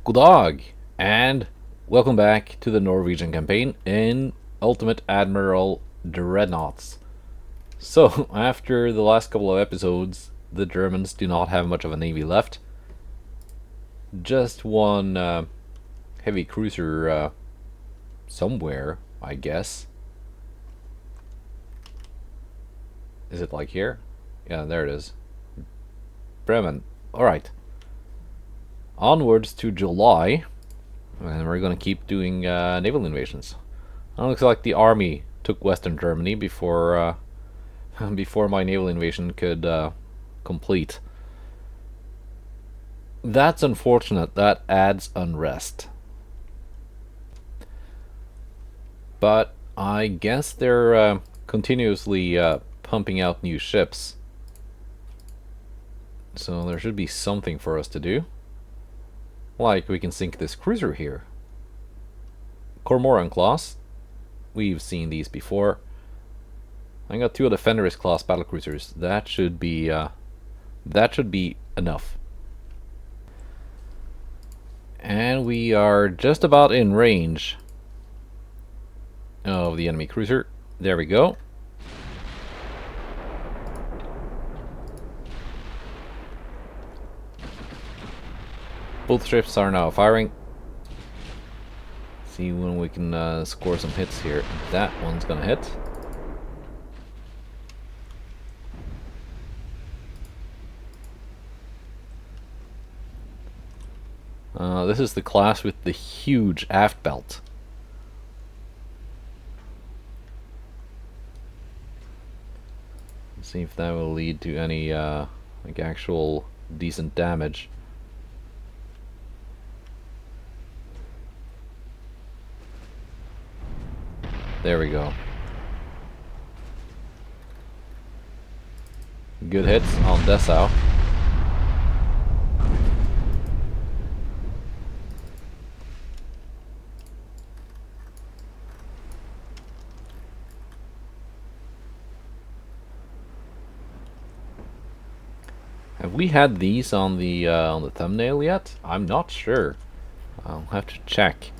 Good dag, and welcome back to the Norwegian campaign in Ultimate Admiral Dreadnoughts. So, after the last couple of episodes, the Germans do not have much of a navy left. Just one heavy cruiser somewhere, I guess. Is it like here? Yeah, there it is. Bremen. Alright. Onwards to July, and we're gonna keep doing naval invasions. It looks like the army took Western Germany before before my naval invasion could complete. That's unfortunate. That adds unrest. But I guess they're continuously pumping out new ships, so there should be something for us to do. Like, we can sink this cruiser here. Cormoran class. We've seen these before. I got two of the Fenris class battlecruisers. That should be enough. And we are just about in range of the enemy cruiser. There we go. Both ships are now firing. See when we can score some hits here. That one's gonna hit. This is the class with the huge aft belt. Let's see if that will lead to any like actual decent damage. There we go. Good hits on Dessau. Have we had these on the thumbnail yet? I'm not sure. I'll have to check.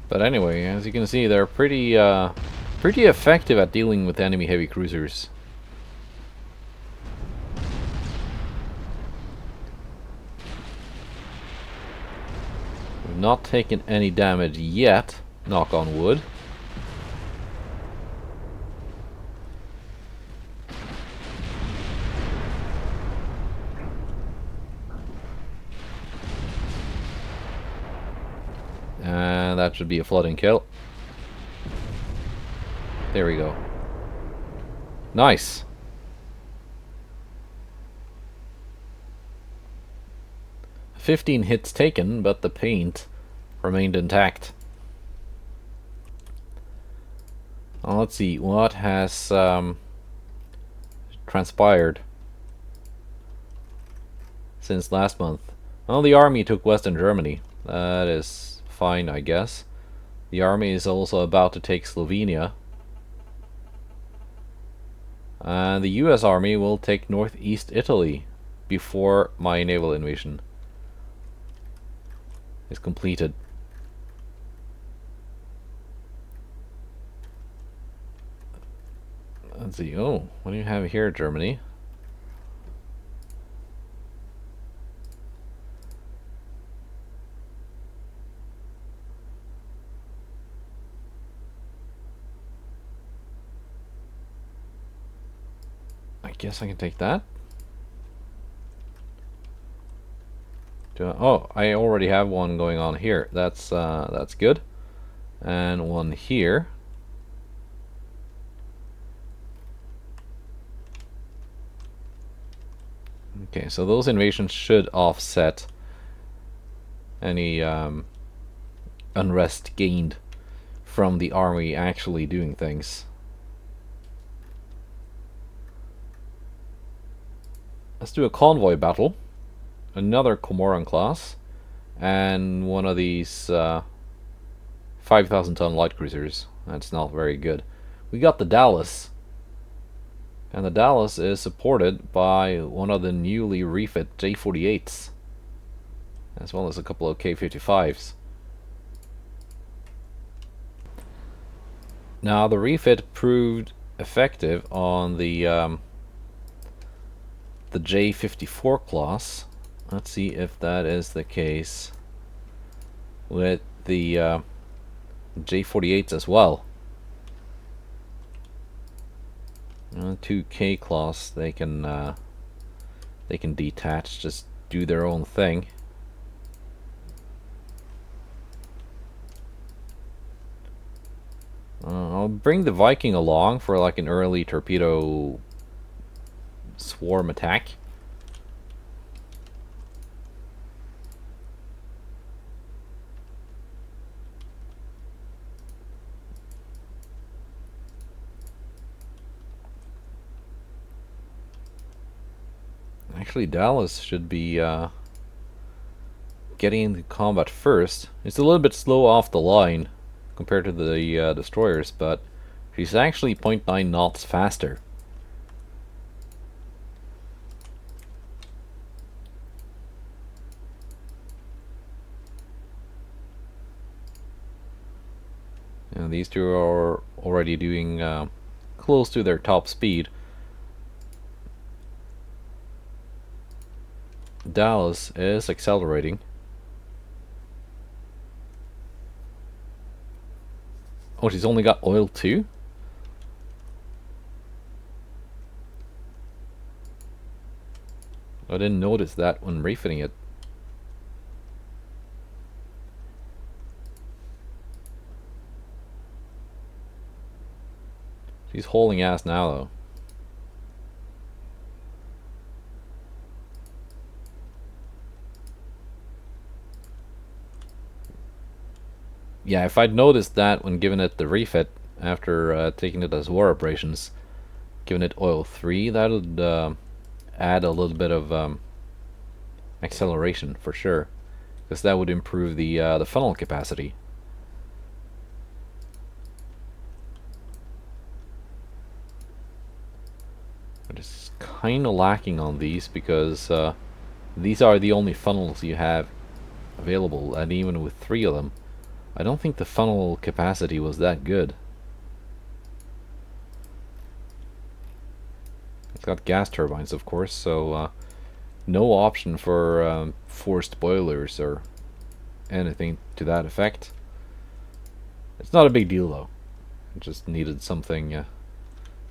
But anyway, as you can see, they're pretty effective at dealing with enemy heavy cruisers. We've not taken any damage yet, knock on wood. And that should be a flooding kill. There we go. Nice. "15 hits taken, but the paint remained intact." Well, let's see what has transpired since last month. Well, the army took Western Germany. That is fine, I guess. The army is also about to take Slovenia. And the US army will take northeast Italy before my naval invasion is completed. Let's see. Oh, what do you have here, Germany? I guess I can take that. Oh, I already have one going on here. That's good. And one here. Okay, so those invasions should offset any unrest gained from the army actually doing things. Let's do a convoy battle. Another Cormoran class. and one of these 5,000 ton light cruisers. That's not very good. We got the Dallas, and the Dallas is supported by one of the newly refit J48s, as well as a couple of K55s. Now the refit proved effective on the J54 class. Let's see if that is the case with the J48s as well. 2K class, they can detach, just do their own thing. I'll bring the Viking along for like an early torpedo swarm attack. Actually, Dallas should be getting into combat first. It's a little bit slow off the line compared to the destroyers, but she's actually 0.9 knots faster. And these two are already doing close to their top speed. Dallas is accelerating. Oh, she's only got oil too? I didn't notice that when refitting it. She's hauling ass now though. Yeah, if I'd noticed that when giving it the refit after taking it as war operations, giving it oil 3, that would add a little bit of acceleration for sure, because that would improve the funnel capacity. But it's kind of lacking on these because these are the only funnels you have available, and even with 3 of them, I don't think the funnel capacity was that good. It's got gas turbines, of course, so no option for forced boilers or anything to that effect. It's not a big deal though. It just needed something,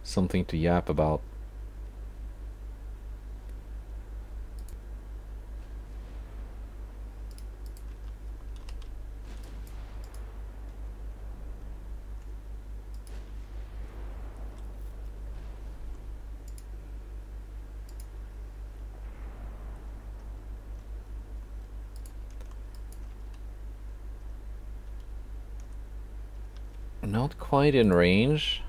something to yap about. Not quite in range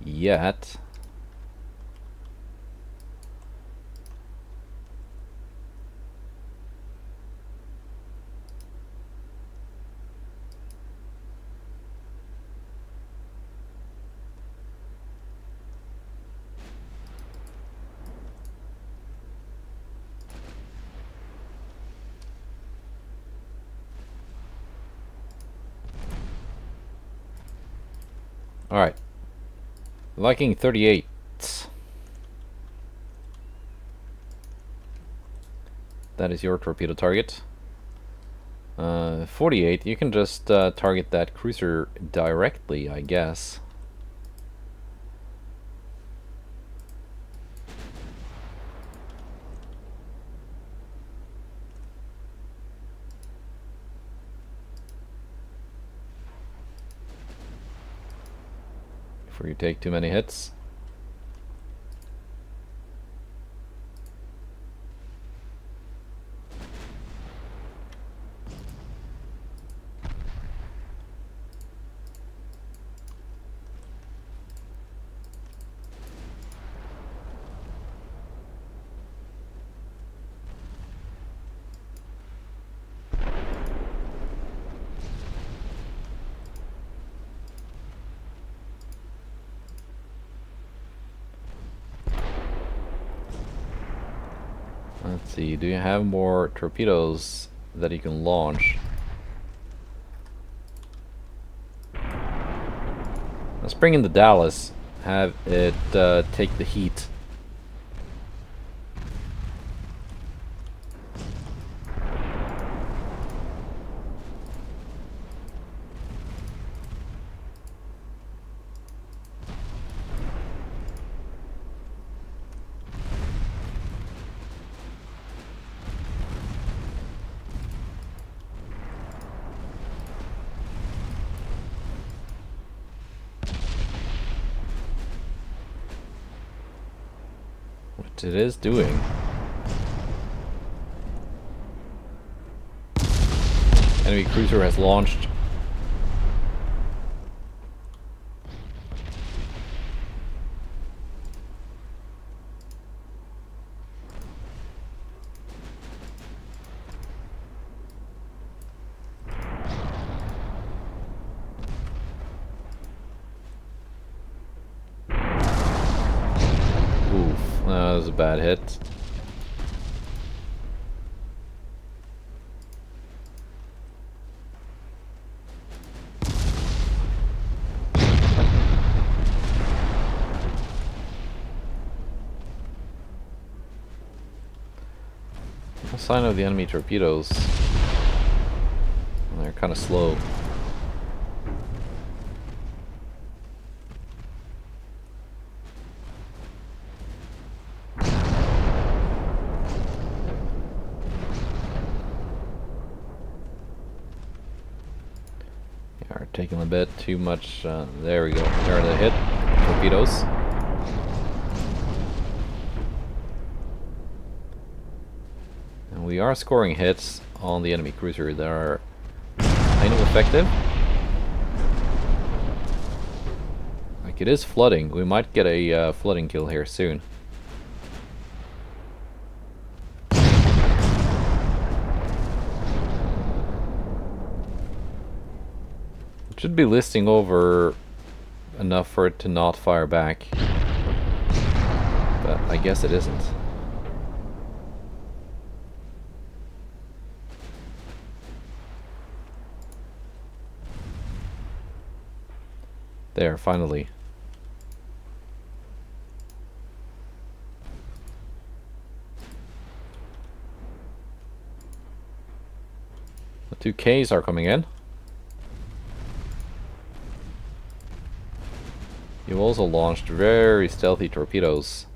yet. Alright. Viking 38. That is your torpedo target. 48, you can just target that cruiser directly, I guess. Before you take too many hits. Let's see, do you have more torpedoes that you can launch? Let's bring in the Dallas, have it take the heat. It is doing. Enemy cruiser has launched. That was a bad hit. No sign of the enemy torpedoes. They're kind of slow. Taking a bit too much. There we go. There are the hit torpedoes. And we are scoring hits on the enemy cruiser that are kind of effective. Like, it is flooding. We might get a flooding kill here soon. Should be listing over enough for it to not fire back, but I guess it isn't. There, finally. The 2Ks are coming in. You also launched very stealthy torpedoes.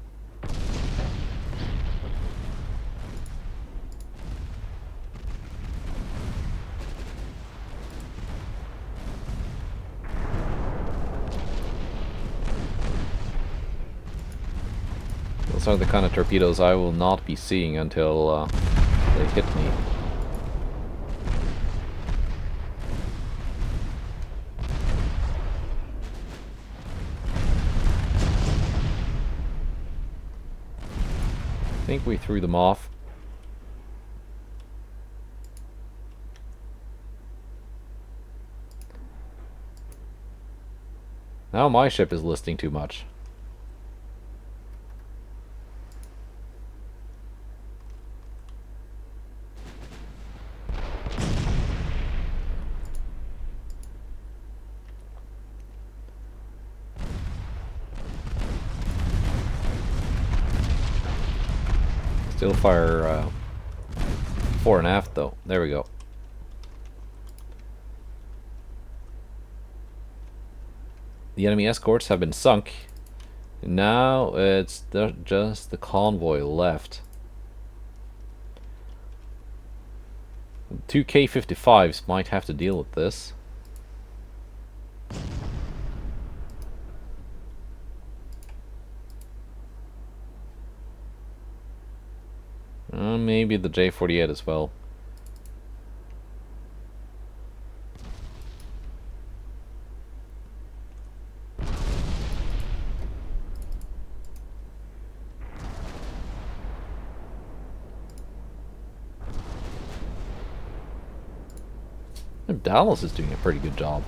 Those are the kind of torpedoes I will not be seeing until they hit me. I think we threw them off. Now my ship is listing too much. Still fire fore and aft though. There we go. The enemy escorts have been sunk. Now it's just the convoy left. 2 K-55s might have to deal with this. Maybe the J-48 as well. Dallas is doing a pretty good job.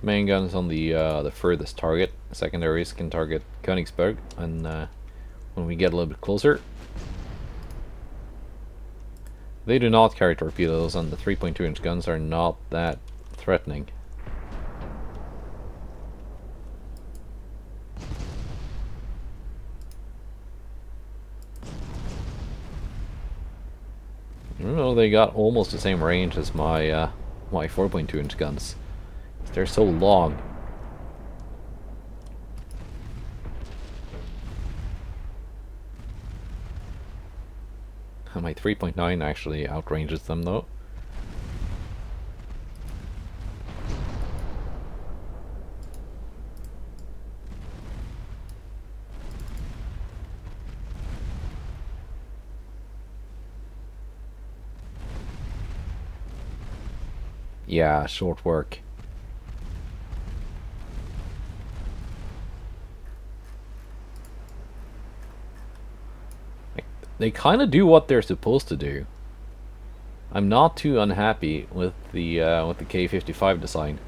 main guns on the furthest target. Secondaries can target Königsberg, and when we get a little bit closer, they do not carry torpedoes, and the 3.2-inch guns are not that threatening. Even though they got almost the same range as my my 4.2-inch guns, they're so long. My 3.9 actually outranges them though. Yeah, short work. They kind of do what they're supposed to do. I'm not too unhappy with the K55 design.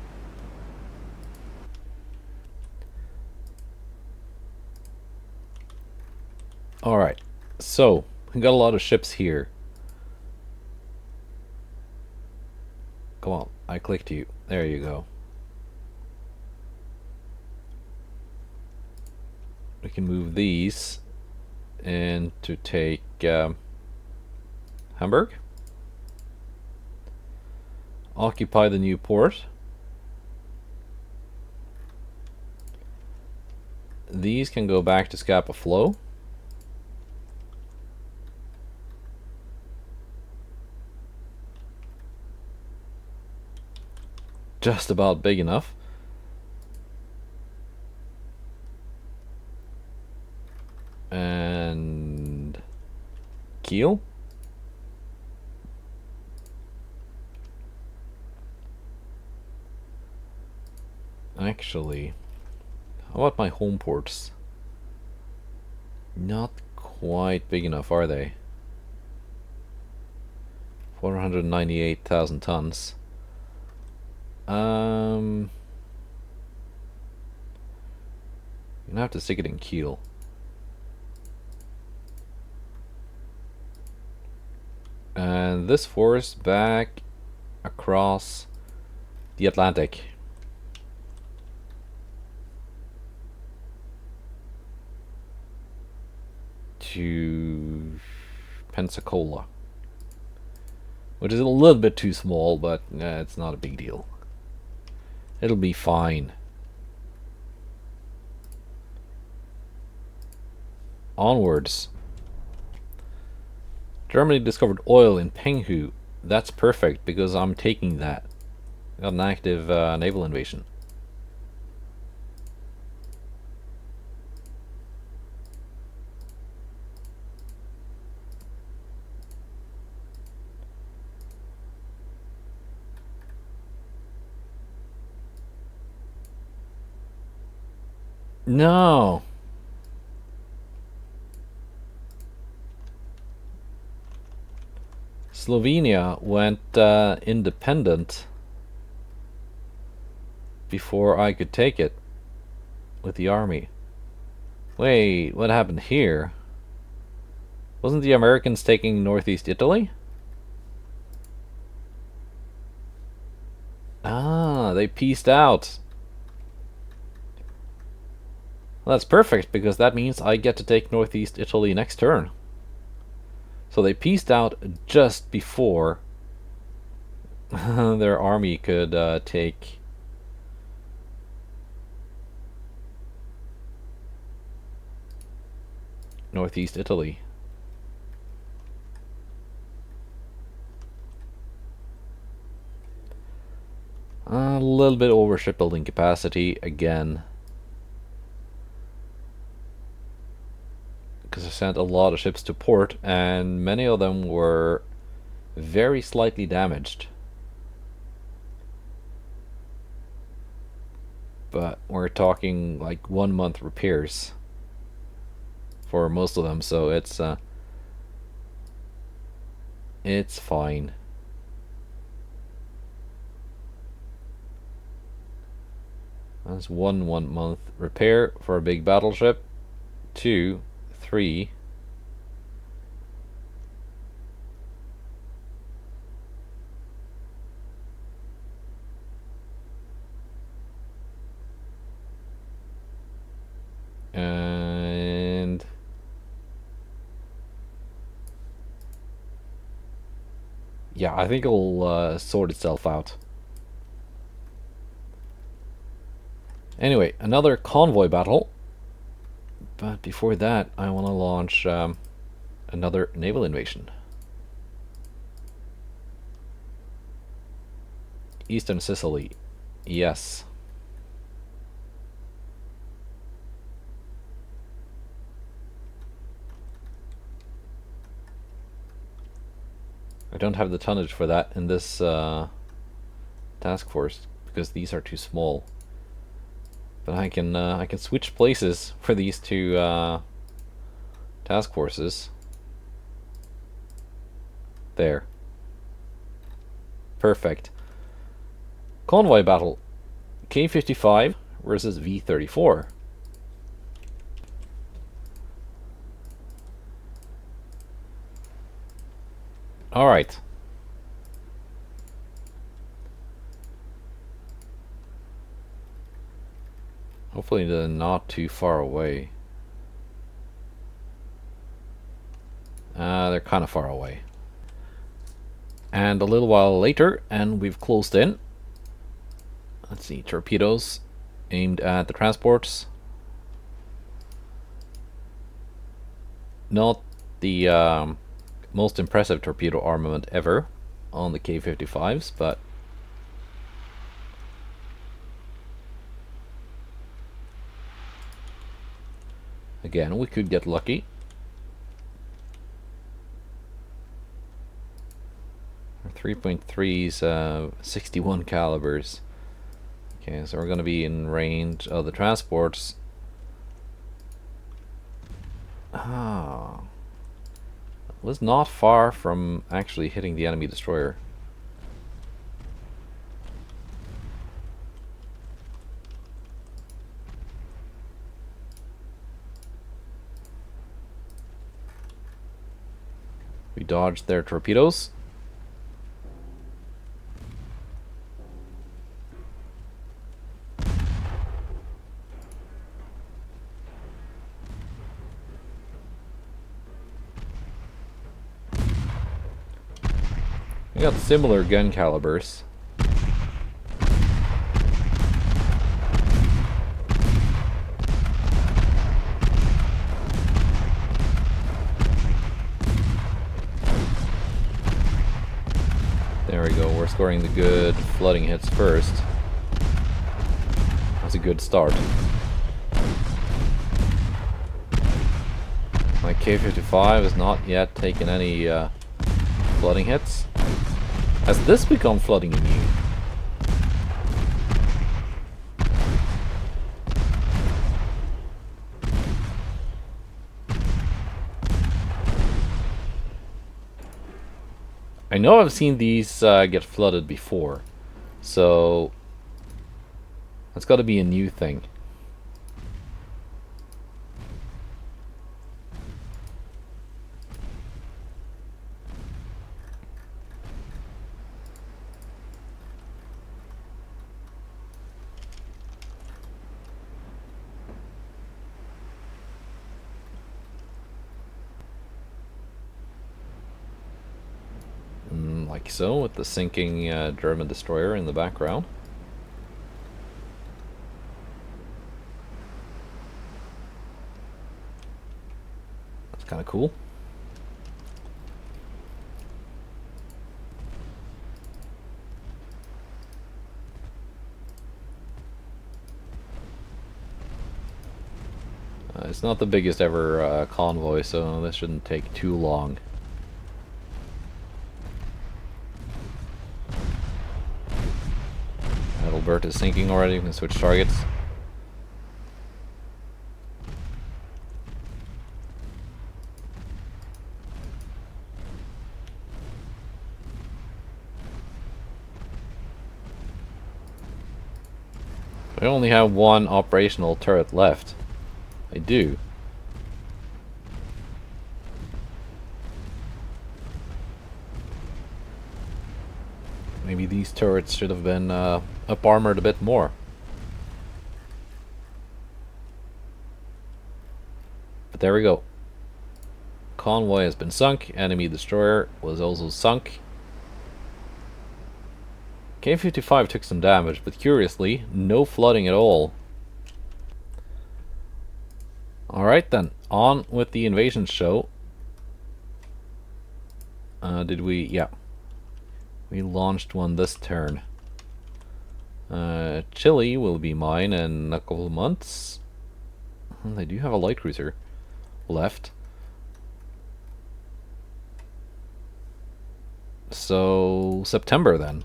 All right, so we got a lot of ships here. Come on, I clicked you. There you go. We can move these and to take Hamburg. Occupy the new port. These can go back to Scapa Flow. Just about big enough. And Kiel. Actually, how about my home ports? Not quite big enough, are they? 498,000 tons. I'm gonna have to stick it in Kiel. And this force back across the Atlantic. To Pensacola. Which is a little bit too small, but it's not a big deal. It'll be fine. Onwards. Germany discovered oil in Penghu. That's perfect because I'm taking that. Got an active naval invasion. No. Slovenia went independent before I could take it with the army. Wait, what happened here? Wasn't the Americans taking northeast Italy? Ah, they pieced out. Well, that's perfect, because that means I get to take northeast Italy next turn. So they pieced out just before their army could take northeast Italy. A little bit over shipbuilding capacity again. Because I sent a lot of ships to port, and many of them were very slightly damaged. But we're talking like 1 month repairs for most of them, so it's fine. That's 1 month. Repair for a big battleship. 2, 3. And yeah, I think it'll sort itself out. Anyway, another convoy battle. But before that, I want to launch another naval invasion. Eastern Sicily. Yes. I don't have the tonnage for that in this task force because these are too small. But I can switch places for these two task forces. There. Perfect. Convoy battle. K-55 versus V-34. Alright. Hopefully they're not too far away. They're kind of far away. And a little while later, and we've closed in. Let's see, torpedoes aimed at the transports. Not the most impressive torpedo armament ever on the K-55s, but again, we could get lucky. 3.3's 61 calibers. Okay, so we're going to be in range of the transports. Ah, was not far from actually hitting the enemy destroyer. We dodged their torpedoes. We got similar gun calibers. There we go, we're scoring the good flooding hits first. That's a good start. My K-55 has not yet taken any flooding hits. Has this become flooding immune? I know I've seen these get flooded before, so that's got to be a new thing. Like so, with the sinking German destroyer in the background. That's kind of cool. It's not the biggest ever convoy, so this shouldn't take too long. Adalbert is sinking already. We can switch targets. I only have one operational turret left. I do. Maybe these turrets should have been up armored a bit more. But there we go. Convoy has been sunk. Enemy destroyer was also sunk. K-55 took some damage, but curiously, no flooding at all. Alright then, on with the invasion show. Did we? Yeah. We launched one this turn. Chile will be mine in a couple of months. They do have a light cruiser left. So, September then.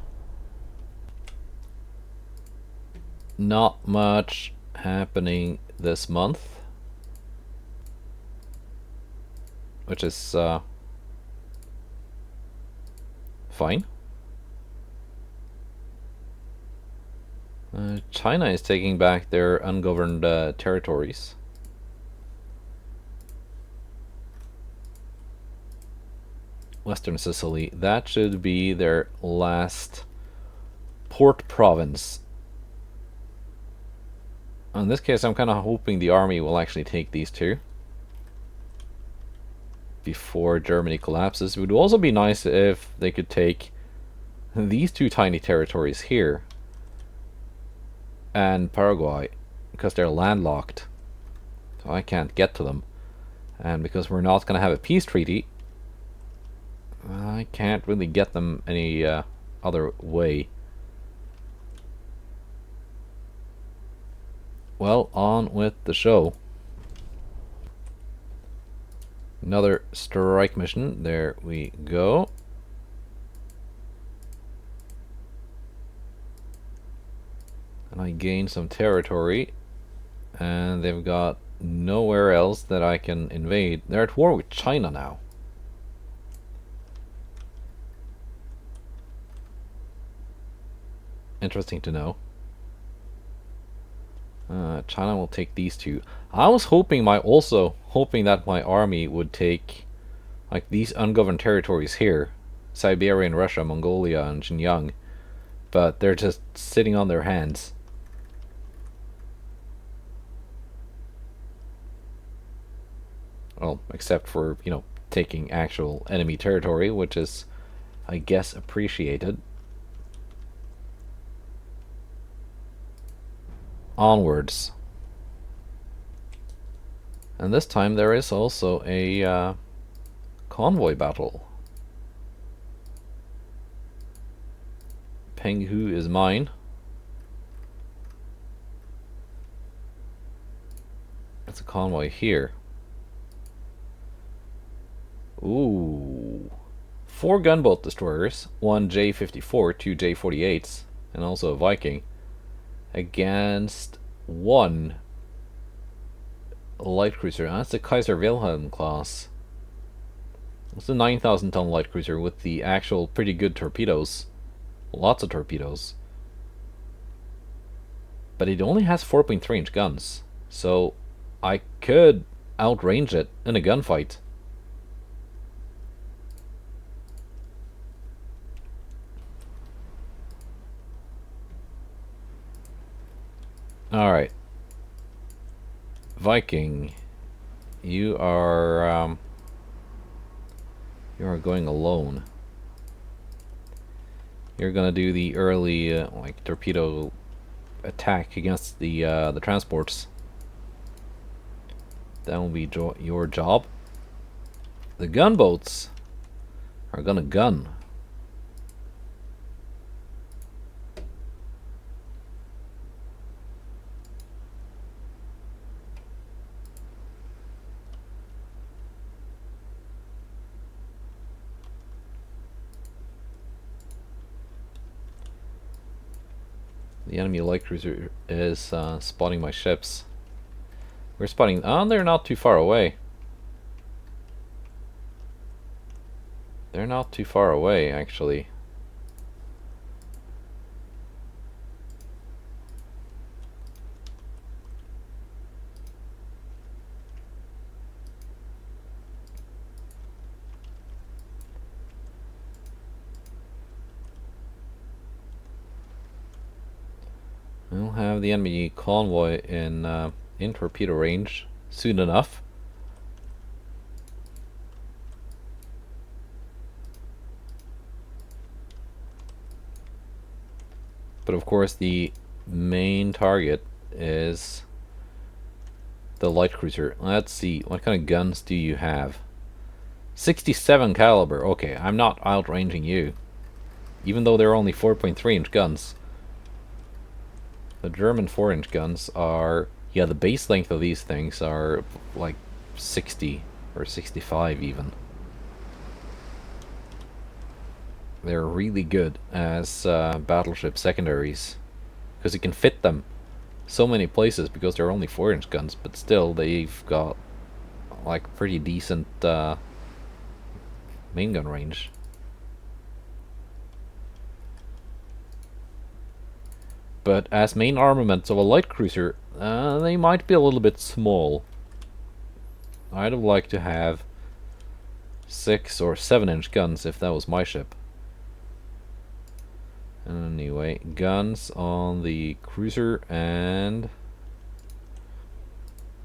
Not much happening this month. Which is, fine. China is taking back their ungoverned territories. Western Sicily, that should be their last port province. In this case, I'm kind of hoping the army will actually take these two before Germany collapses. It would also be nice if they could take these two tiny territories here and Paraguay, because they're landlocked, so I can't get to them, and because we're not going to have a peace treaty, I can't really get them any other way. Well, on with the show. Another strike mission. There we go. And I gained some territory. And they've got nowhere else that I can invade. They're at war with China now. Interesting to know. China will take these two. I was hoping that my army would take like these ungoverned territories here, Siberia and Russia, Mongolia and Xinjiang, but they're just sitting on their hands. Well, except for, you know, taking actual enemy territory, which is, I guess, appreciated. Onwards. And this time there is also a convoy battle. Penghu is mine. It's a convoy here. Ooh. 4 gunboat destroyers, 1 J-54, 2 J-48s, and also a Viking, against 1 light cruiser. That's the Kaiser Wilhelm class. It's a 9,000 ton light cruiser with the actual pretty good torpedoes. Lots of torpedoes. But it only has 4.3 inch guns, so I could outrange it in a gunfight. Alright. Viking, you are going alone. You're gonna do the early like torpedo attack against the transports. That will be your job. The gunboats are gonna gun. The enemy light cruiser is spotting my ships. We're spotting... Oh, they're not too far away. They're not too far away, actually. We'll have the enemy convoy in torpedo range soon enough. But of course the main target is the light cruiser. Let's see, what kind of guns do you have? 67 caliber. Okay, I'm not outranging you. Even though they're only 4.3 inch guns. The German 4-inch guns are... yeah, the base length of these things are like 60 or 65 even. They're really good as battleship secondaries. Because you can fit them so many places because they're only 4-inch guns. But still, they've got like pretty decent main gun range. But as main armaments of a light cruiser, they might be a little bit small. I'd have liked to have 6 or 7-inch guns if that was my ship. Anyway, guns on the cruiser and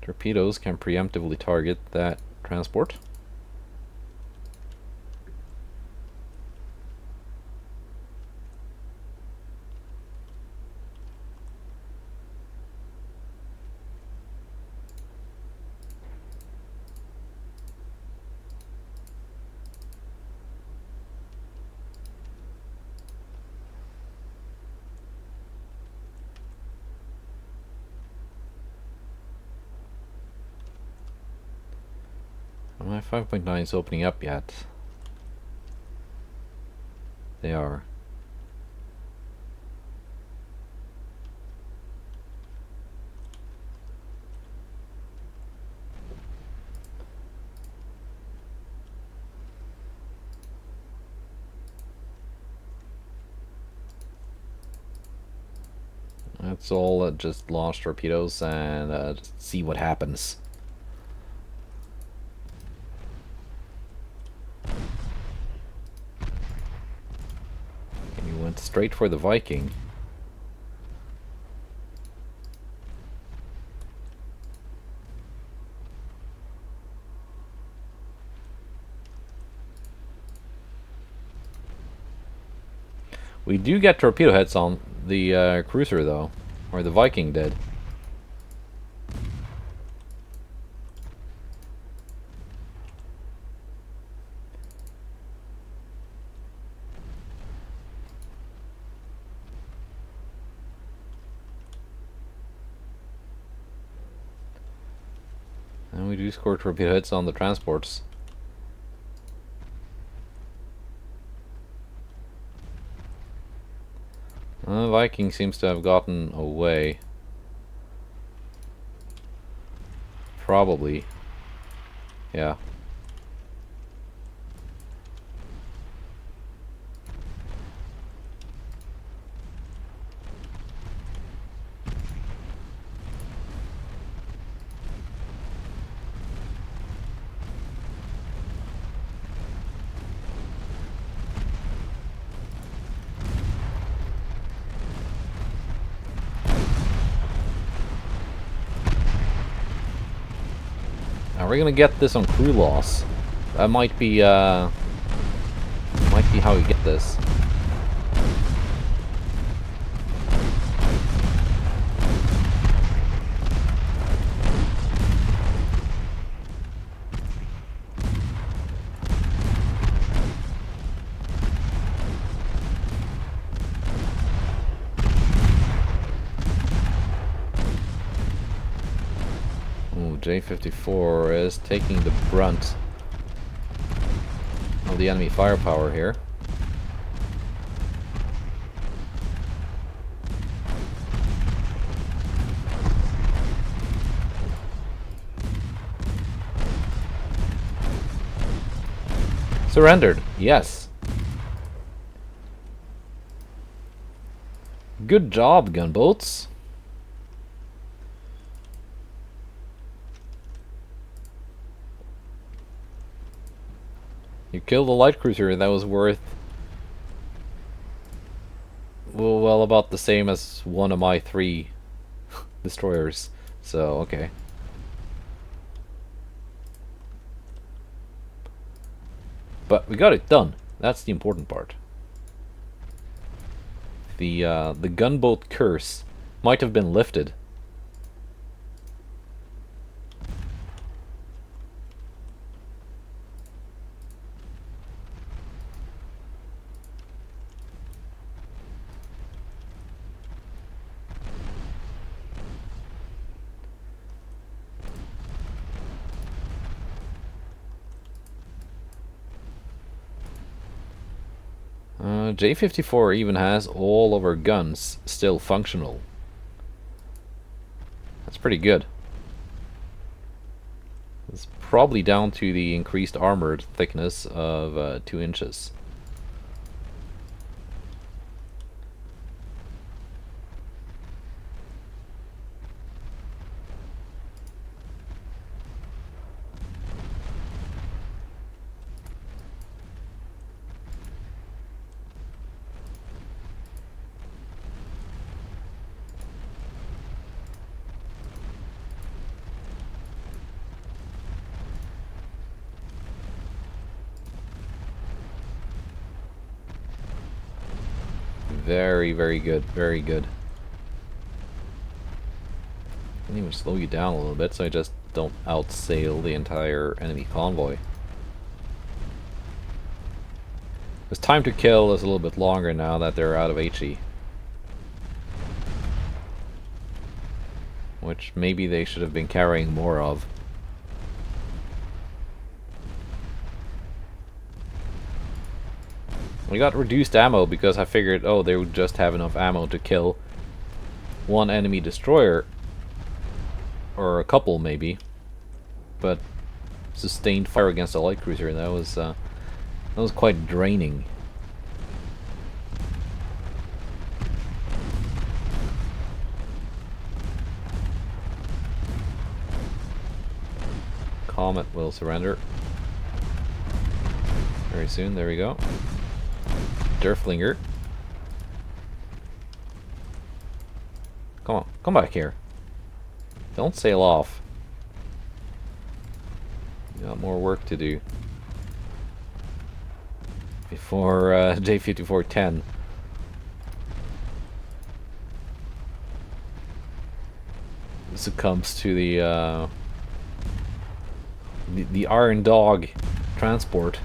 torpedoes can preemptively target that transport. My 5.9 is opening up yet. They are. That's all. Just launch torpedoes and just see what happens. Went straight for the Viking. We do get torpedo heads on the cruiser though, or the Viking did. And we do score torpedo hits on the transports. Viking seems to have gotten away. Probably. Yeah. We're gonna get this on crew loss. That might be how we get this. J-54 is taking the brunt of the enemy firepower here. Surrendered, yes. Good job, gunboats. You killed a light cruiser, and that was worth well, about the same as one of my 3 destroyers. So, okay. But we got it done. That's the important part. The gunboat curse might have been lifted. J-54 even has all of our guns still functional. That's pretty good. It's probably down to the increased armored thickness of 2 inches. Very, very good. Very good. I can even slow you down a little bit so I just don't outsail the entire enemy convoy. Because time to kill is a little bit longer now that they're out of HE. Which maybe they should have been carrying more of. We got reduced ammo because I figured, oh, they would just have enough ammo to kill 1 enemy destroyer. Or a couple, maybe. But sustained fire against a light cruiser, that was quite draining. Comet will surrender very soon. There we go. Derflinger. Come on, come back here. Don't sail off. You got more work to do before J-54-10 succumbs to the Iron Dog transport.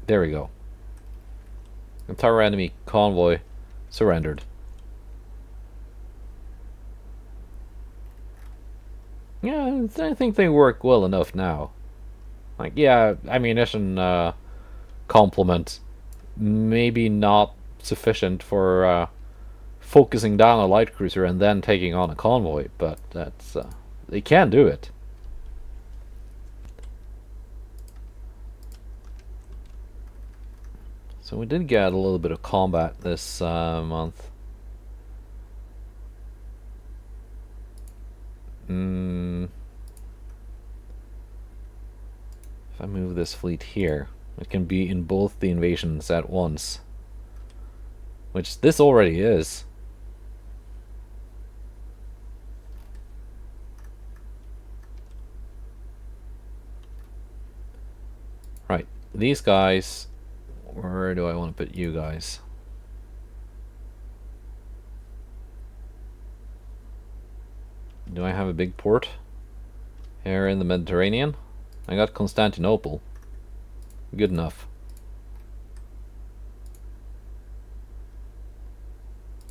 There we go. Entire enemy convoy surrendered. Yeah, I think they work well enough now. Like, yeah, ammunition complement maybe not sufficient for focusing down a light cruiser and then taking on a convoy, but that's they can do it. So we did get a little bit of combat this month. If I move this fleet here, it can be in both the invasions at once. Which this already is. Right, these guys... Where do I want to put you guys? Do I have a big port here in the Mediterranean? I got Constantinople. Good enough.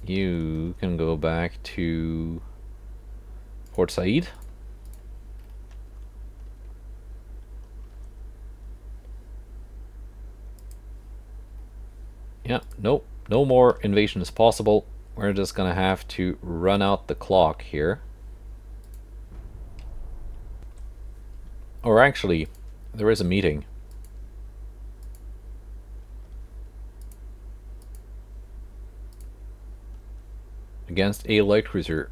You can go back to Port Said. Yeah, nope, no more invasion is possible. We're just gonna have to run out the clock here. Or actually, there is a meeting. Against a light cruiser.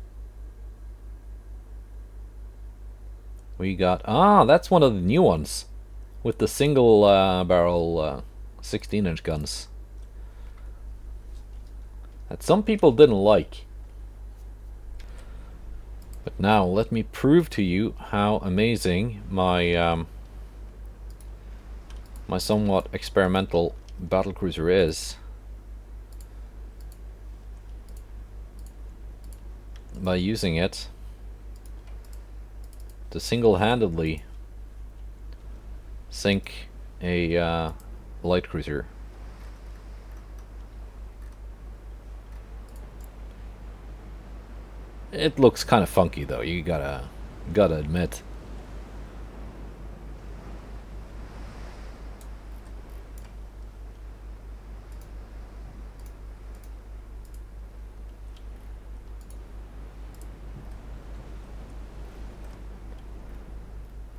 We got... Ah, that's one of the new ones. With the single barrel 16-inch guns that some people didn't like. But now let me prove to you how amazing my my somewhat experimental battlecruiser is by using it to single-handedly sink a light cruiser. It looks kind of funky though, you gotta admit.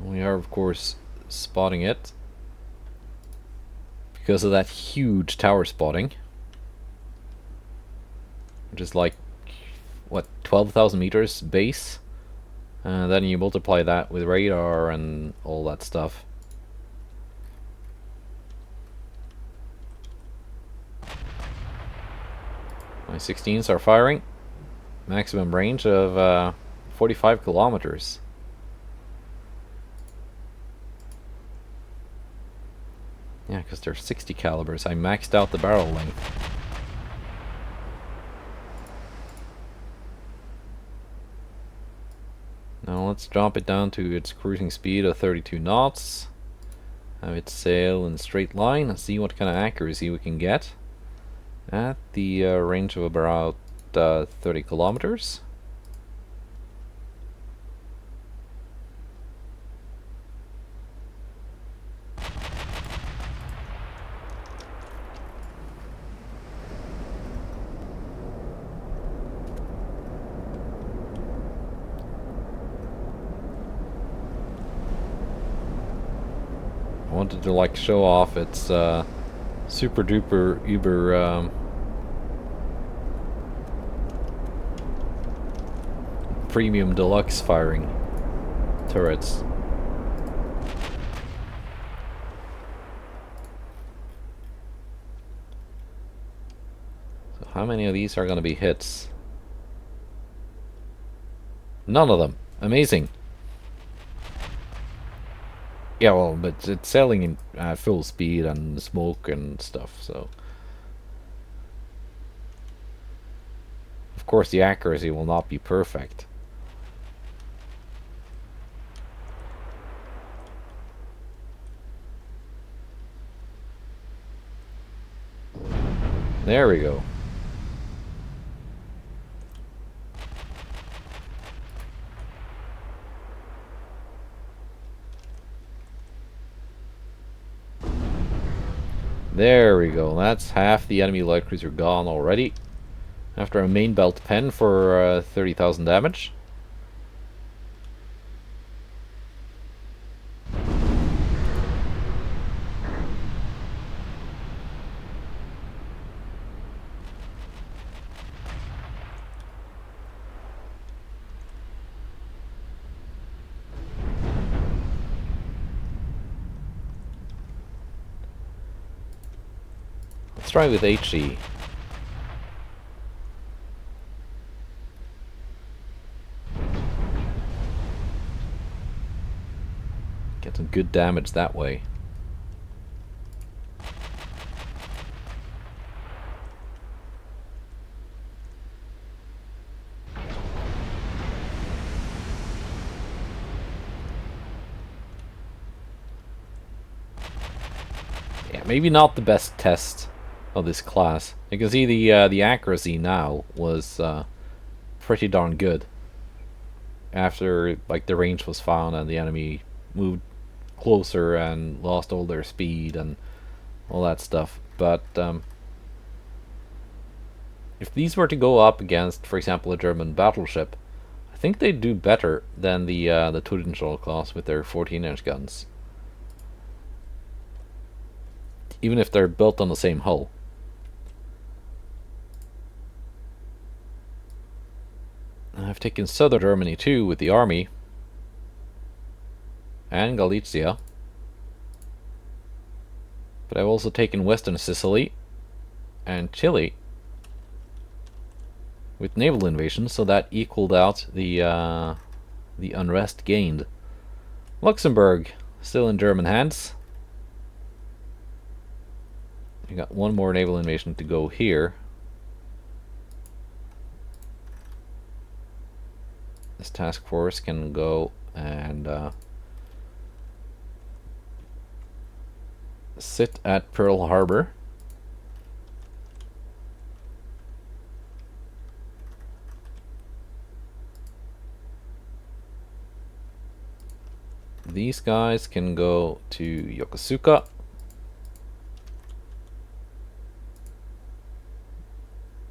We are of course spotting it because of that huge tower spotting, which is like, what, 12,000 meters base, and then you multiply that with radar and all that stuff. My 16s are firing, maximum range of 45 kilometers. Yeah, because they're 60 calibers. I maxed out the barrel length. Now let's drop it down to its cruising speed of 32 knots. Have it sail in a straight line and see what kind of accuracy we can get at the range of about 30 kilometers. I wanted to like show off its super duper uber premium deluxe firing turrets. So how many of these are going to be hits? None of them. Amazing. Yeah, well, but it's sailing in full speed and smoke and stuff, so... Of course the accuracy will not be perfect. There we go. There we go. That's half the enemy light cruiser gone already. After a main belt pen for 30,000 damage. Let's try with HE. Get some good damage that way. Yeah, maybe not the best test of this class. You can see the accuracy now was pretty darn good after like the range was found and the enemy moved closer and lost all their speed and all that stuff. But if these were to go up against, for example, a German battleship, I think they'd do better than the Tordenskjold class with their 14-inch guns, even if they're built on the same hull. I've taken southern Germany too with the army and Galicia. But I've also taken Western Sicily and Chile with naval invasion, so that equaled out the unrest gained. Luxembourg still in German hands. We got one more naval invasion to go here. This task force can go and sit at Pearl Harbor. These guys can go to Yokosuka.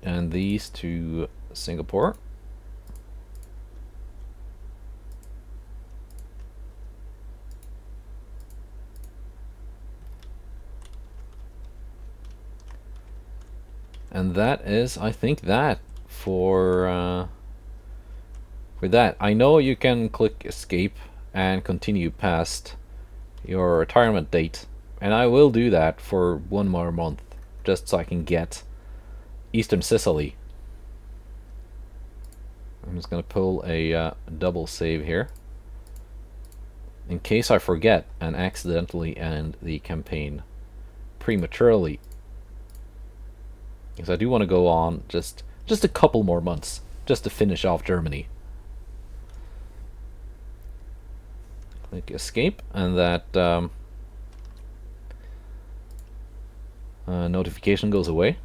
And these to Singapore. And that is, I think, that for that. I know you can click escape and continue past your retirement date, and I will do that for one more month, just so I can get Eastern Sicily. I'm just gonna pull a double save here in case I forget and accidentally end the campaign prematurely, because I do want to go on just a couple more months just to finish off Germany. Click escape, and that notification goes away.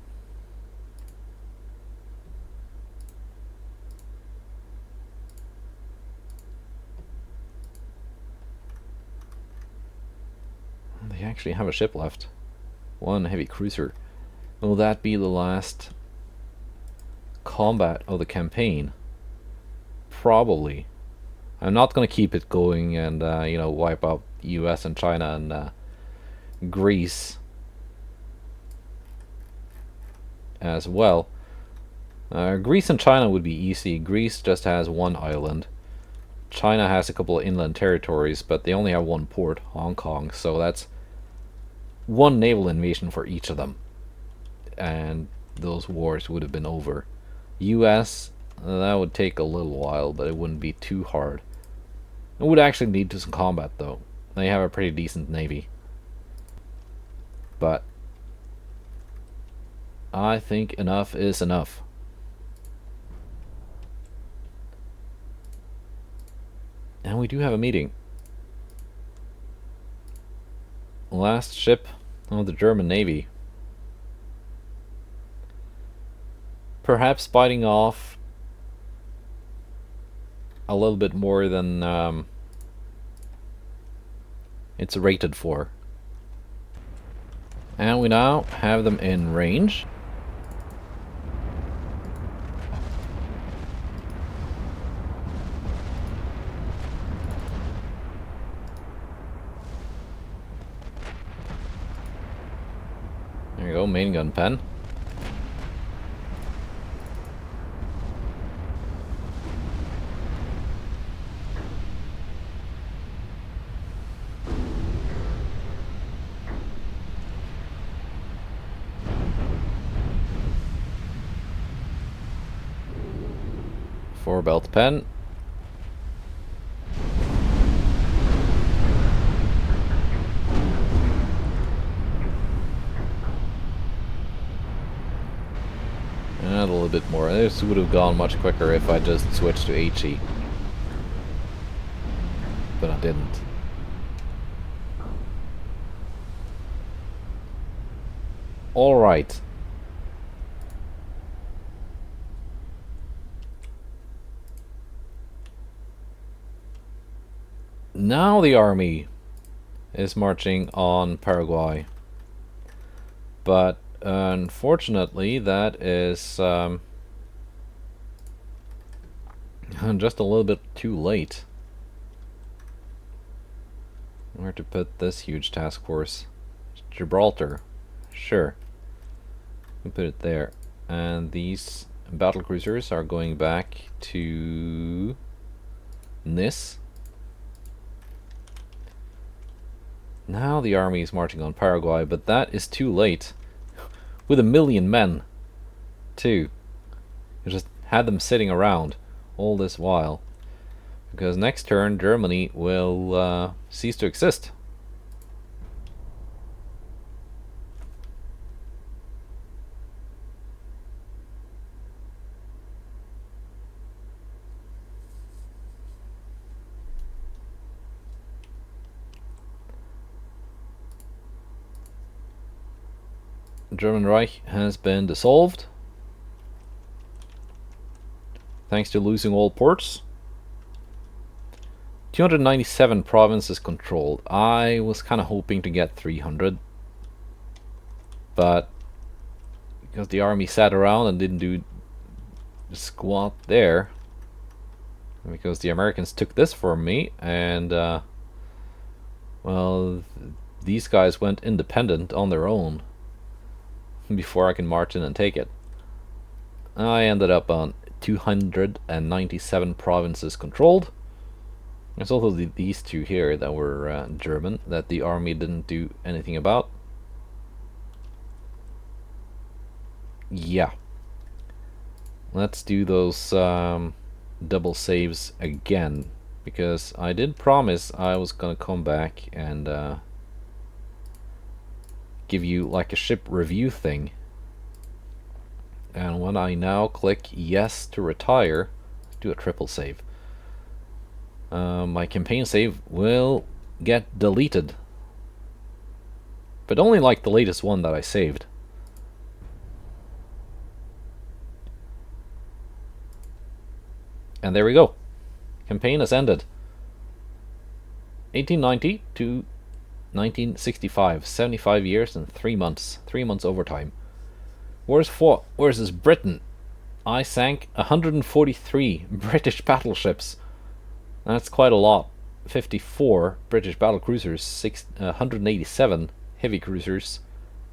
They actually have a ship left. One heavy cruiser. Will that be the last combat of the campaign? Probably. I'm not going to keep it going and, you know, wipe out US and China and Greece as well. Greece and China would be easy. Greece just has one island. China has a couple of inland territories, but they only have one port, Hong Kong, so that's one naval invasion for each of them. And those wars would have been over. US, that would take a little while, but it wouldn't be too hard. It would actually lead to some combat, though. They have a pretty decent navy. But I think enough is enough. And we do have a meeting. Last ship of the German Navy. Perhaps biting off a little bit more than it's rated for. And we now have them in range. There you go, main gun pen. Four belt pen. And a little bit more. This would have gone much quicker if I just switched to HE. But I didn't. Alright. Now the army is marching on Paraguay. But unfortunately that is just a little bit too late. Where to put this huge task force? Gibraltar. Sure. We put it there. And these battle cruisers are going back to Nis. Now the army is marching on Paraguay, but that is too late. With 1,000,000 men, too. You just had them sitting around all this while. Because next turn, Germany will cease to exist. German Reich has been dissolved, thanks to losing all ports. 297 provinces controlled. I was kind of hoping to get 300, but because the army sat around and didn't do squat there, because the Americans took this from me, and well, these guys went independent on their own before I can march in and take it. I ended up on 297 provinces controlled. There's also these two here that were German that the army didn't do anything about. Yeah. Let's do those double saves again, because I did promise I was gonna come back and give you like a ship review thing. And when I now click yes to retire, do a triple save, my campaign save will get deleted, but only like the latest one that I saved. And there we go. Campaign has ended. 1890 to 1965, 75 years and 3 months. 3 months overtime. Where's this Britain? I sank 143 British battleships. That's quite a lot. 54 British battle cruisers, 187 heavy cruisers,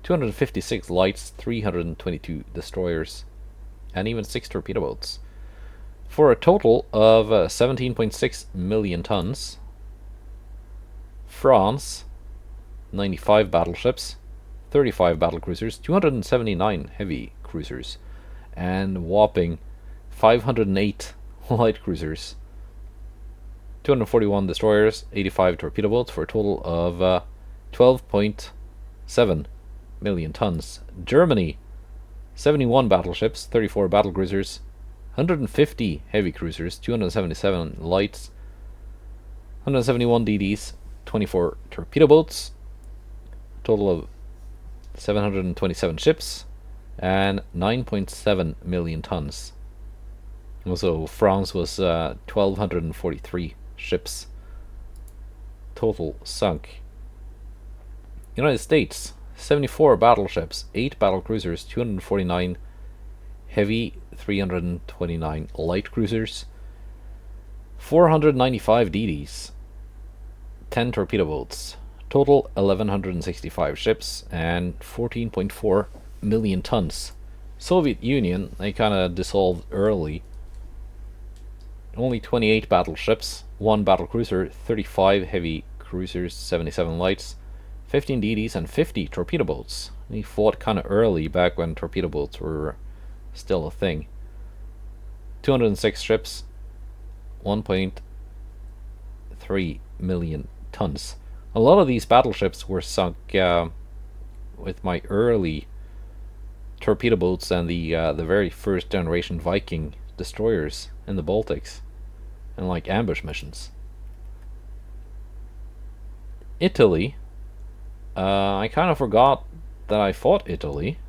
256 lights, 322 destroyers, and even 6 torpedo boats. For a total of 17.6 million tons. France, 95 battleships, 35 battle cruisers, 279 heavy cruisers, and whopping 508 light cruisers, 241 destroyers, 85 torpedo boats, for a total of 12.7 million tons. Germany, 71 battleships, 34 battle cruisers, 150 heavy cruisers, 277 lights, 171 DDs, 24 torpedo boats, total of 727 ships, and 9.7 million tons. Also, France was 1,243 ships total sunk. United States, 74 battleships, 8 battle cruisers, 249 heavy, 329 light cruisers, 495 DDs, 10 torpedo boats, total 1,165 ships, and 14.4 million tons. Soviet Union, they kind of dissolved early. Only 28 battleships, 1 battle cruiser, 35 heavy cruisers, 77 lights, 15 DDs, and 50 torpedo boats. He fought kind of early, back when torpedo boats were still a thing. 206 ships, 1.3 million tons. A lot of these battleships were sunk with my early torpedo boats and the very first generation Viking destroyers in the Baltics, and like ambush missions. Italy, I kind of forgot that I fought Italy.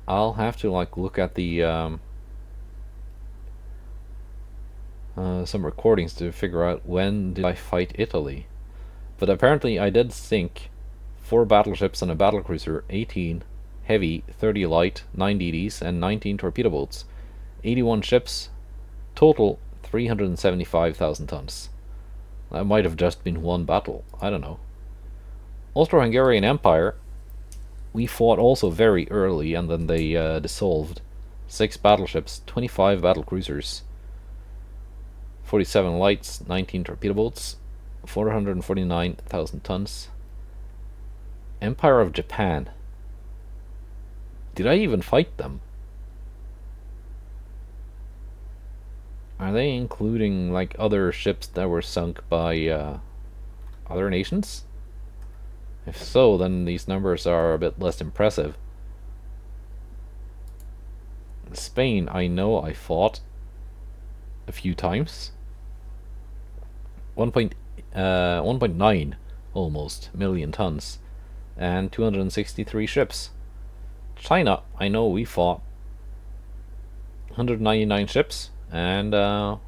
I'll have to like look at the some recordings to figure out when did I fight Italy. But apparently I did sink 4 battleships and a battlecruiser, 18 heavy, 30 light, 9 DDs, and 19 torpedo boats, 81 ships, total 375,000 tons. That might have just been one battle, I don't know. Austro-Hungarian Empire, we fought also very early, and then they dissolved. 6 battleships, 25 battle cruisers, 47 lights, 19 torpedo boats, 449,000 tons. Empire of Japan. Did I even fight them? Are they including like other ships that were sunk by other nations? If so, then these numbers are a bit less impressive. Spain, I know I fought a few times. 1.9 almost million tons and 263 ships. China, I know we fought 199 ships and almost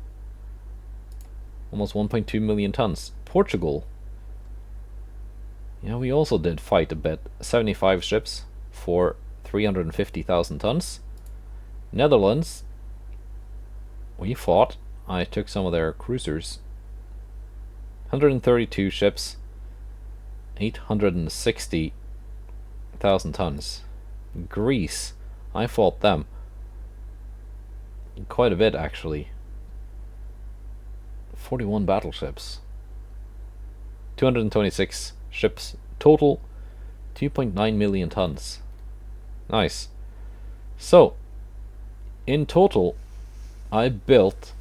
1.2 million tons. Portugal, yeah, we also did fight a bit. 75 ships for 350,000 tons. Netherlands, we fought. I took some of their cruisers. 132 ships, 860,000 tons. Greece, I fought them quite a bit actually. 41 battleships, 226 ships total, 2.9 million tons. Nice. So in total I built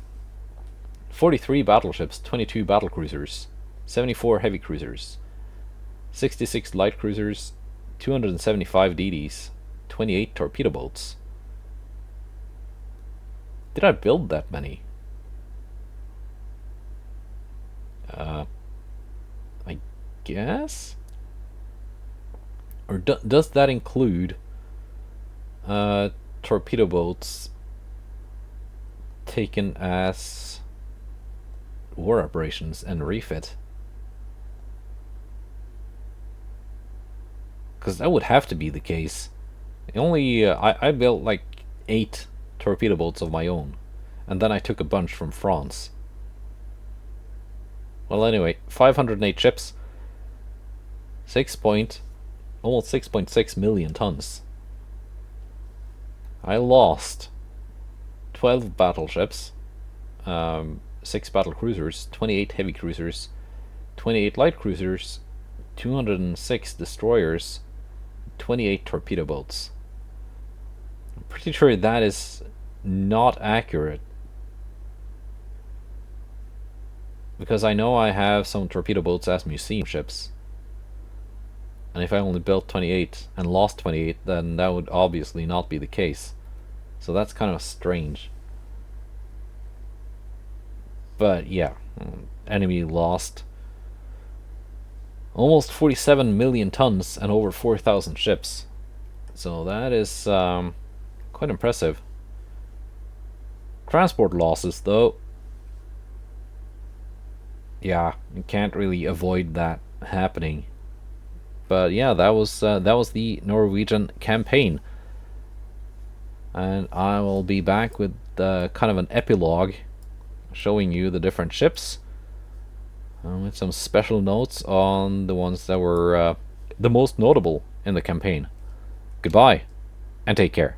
43 battleships, 22 battle cruisers, 74 heavy cruisers, 66 light cruisers, 275 DDs, 28 torpedo boats. Did I build that many? I guess? Or does that include torpedo boats taken as war operations and refit? Because that would have to be the case. Only I built like 8 torpedo boats of my own, and then I took a bunch from France. Well, anyway, 508 ships, almost 6.6 million tons. I lost 12 battleships, 6 battle cruisers, 28 heavy cruisers, 28 light cruisers, 206 destroyers, 28 torpedo boats. I'm pretty sure that is not accurate, because I know I have some torpedo boats as museum ships, and if I only built 28 and lost 28, then that would obviously not be the case. So that's kind of strange. But yeah, enemy lost almost 47 million tons and over 4,000 ships. So that is quite impressive. Transport losses, though, yeah, you can't really avoid that happening. But yeah, that was the Norwegian campaign, and I will be back with kind of an epilogue, showing you the different ships, with some special notes on the ones that were the most notable in the campaign. Goodbye, and take care.